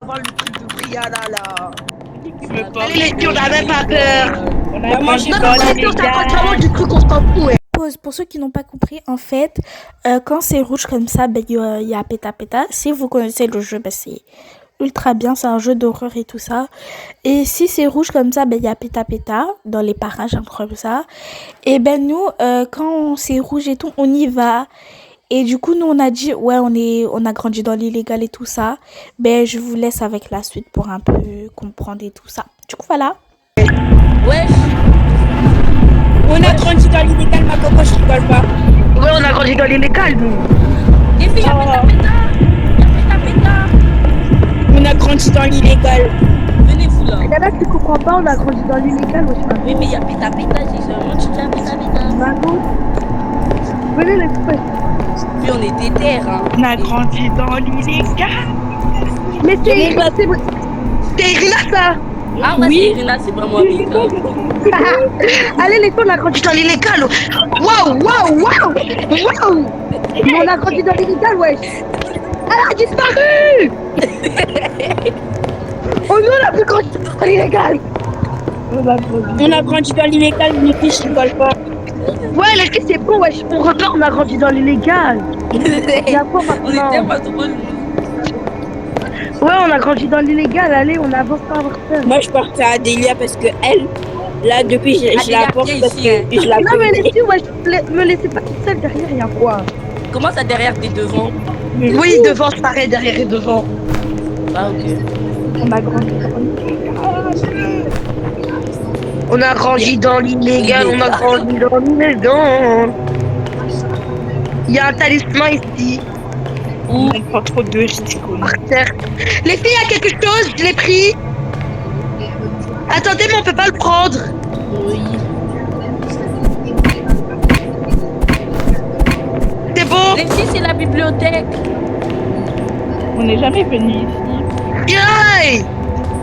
voir le truc de Brianna là. Allez les filles, on a même pas peur. Moi, j'ai Non, pas non, les on s'accroche gars. vraiment du truc, on s'en fout, ouais. Pause. Pour ceux qui n'ont pas compris, en fait, quand c'est rouge comme ça, ben, y a péta péta. Si vous connaissez le jeu, ben, c'est ultra bien. C'est un jeu d'horreur et tout ça. Et si c'est rouge comme ça, ben, y a péta péta dans les parages, un truc comme ça. Et ben, nous, quand c'est rouge et tout, on y va. Et du coup, nous, on a dit, ouais, on a grandi dans l'illégal et tout ça. Ben, je vous laisse avec la suite pour un peu comprendre et tout ça. Du coup, voilà. Wesh. On a grandi dans l'illégal, ma coco, je rigole pas. Ouais, on a grandi dans l'illégal, nous. Les filles, y'a péta péta. On a grandi dans l'illégal. Venez-vous là. Il y en a qui comprennent pas, on a grandi dans l'illégal, wesh. Oui, mais y'a péta péta, j'ai seulement tu dis péta péta. Mago. Venez les filles. Puis on est déter, hein. On a grandi dans l'illégal. Mais c'est Irina, ça. Ah ouais, oui. C'est Irina, c'est pas moi, Bika. Allez les filles, on a grandi dans l'illégal. Waouh. Mais on a grandi dans l'illégal, wesh. Elle a disparu. Oh non, on a plus grandi dans l'illégal. On a grandi dans l'illégal, les filles, je rigole pas. Ouais, les filles, c'est bon, wesh. On repart, on a grandi dans l'illégal. Il y a quoi On maintenant? était pas drôle. Ouais, on a grandi dans l'illégal. Allez, on avance pas avoir peur. Moi, je partais à Delia parce que elle, là, depuis, je la porte parce que je la Non, mais connais. les filles, wesh, me laissez pas toute seule derrière, il y a quoi? Comment ça, derrière, t'es devant? Oui, devant, c'est pareil, derrière et devant. Ah, ok. On a grandi dans l'illégal. On a grandi dans l'illégal, on a grandi dans l'illégal. Il y a un talisman ici. On prend trop de risques. Par terre. Les filles, il y a quelque chose, je l'ai pris. Attendez, mais on peut pas le prendre. Oui. C'est bon. Les filles, c'est la bibliothèque. On n'est jamais venu ici. Yay.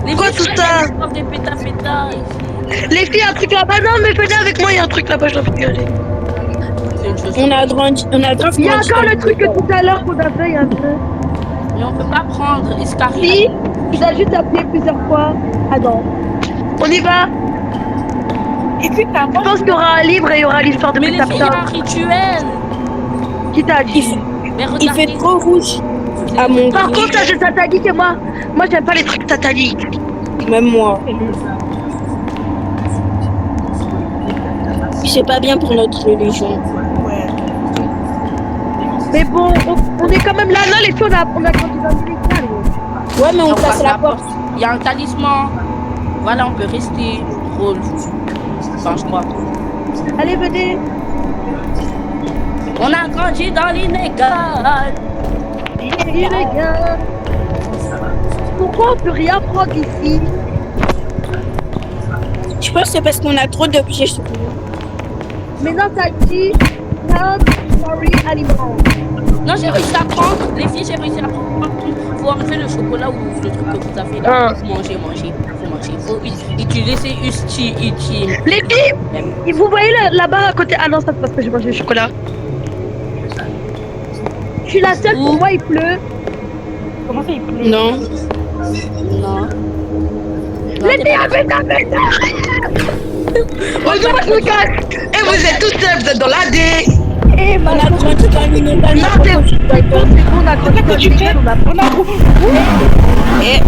Les Quoi, filles, tout ça? des péta péta. Les filles, il y a un truc là-bas. Non, mais venez avec moi, il y a un truc là-bas, je dois vous regarder. On a grandi, on a grandi. Il y a encore le truc que tout à l'heure qu'on a fait, il y a un peu. Mais on peut pas prendre Iscaria. Si, il a juste appelé plusieurs fois. Ah non. On y va. Écoute, Je pense qu'il y aura un livre et il y aura l'histoire de Mais les filles, il y a Pétapta. un rituel. Qui t'a dit? Mais Il fait regardez. trop rouge à mon Par goût. contre, ça c'est satanique et moi j'aime pas les trucs sataniques. Même moi. C'est pas bien pour notre religion. Ouais. Mais bon, on est quand même là. Non, les filles, on a grandi dans l'illégal. Ouais, mais on On passe passe la porte. Il y a un talisman. Voilà, on peut rester drôle. Enfin, je crois. Allez, venez. On a grandi dans l'illégal. Illégal. Pourquoi on peut rien prendre ici? Je pense que c'est parce qu'on a trop d'objets. Mais non, ça dit not sorry animal. Non, j'ai réussi à prendre. Les filles, j'ai réussi à prendre. Faut enlever le chocolat ou le truc que vous avez là. Faut manger. Faut manger. Faut utiliser utile. Les filles, vous voyez là-bas à côté. Ah non, ça c'est parce que j'ai mangé le chocolat. Je suis la seule, pour moi il pleut. Comment ça, il pleut? Non. Non. Les filles, avec ta bête. Oh non, moi je me casse. Et vous êtes tous seuls, vous êtes dans la D. Et On a grandi dans l'illégal. non, c'est bon, on a grandi dans Qu'est-ce que tu fais? l'illégal, on a On a Et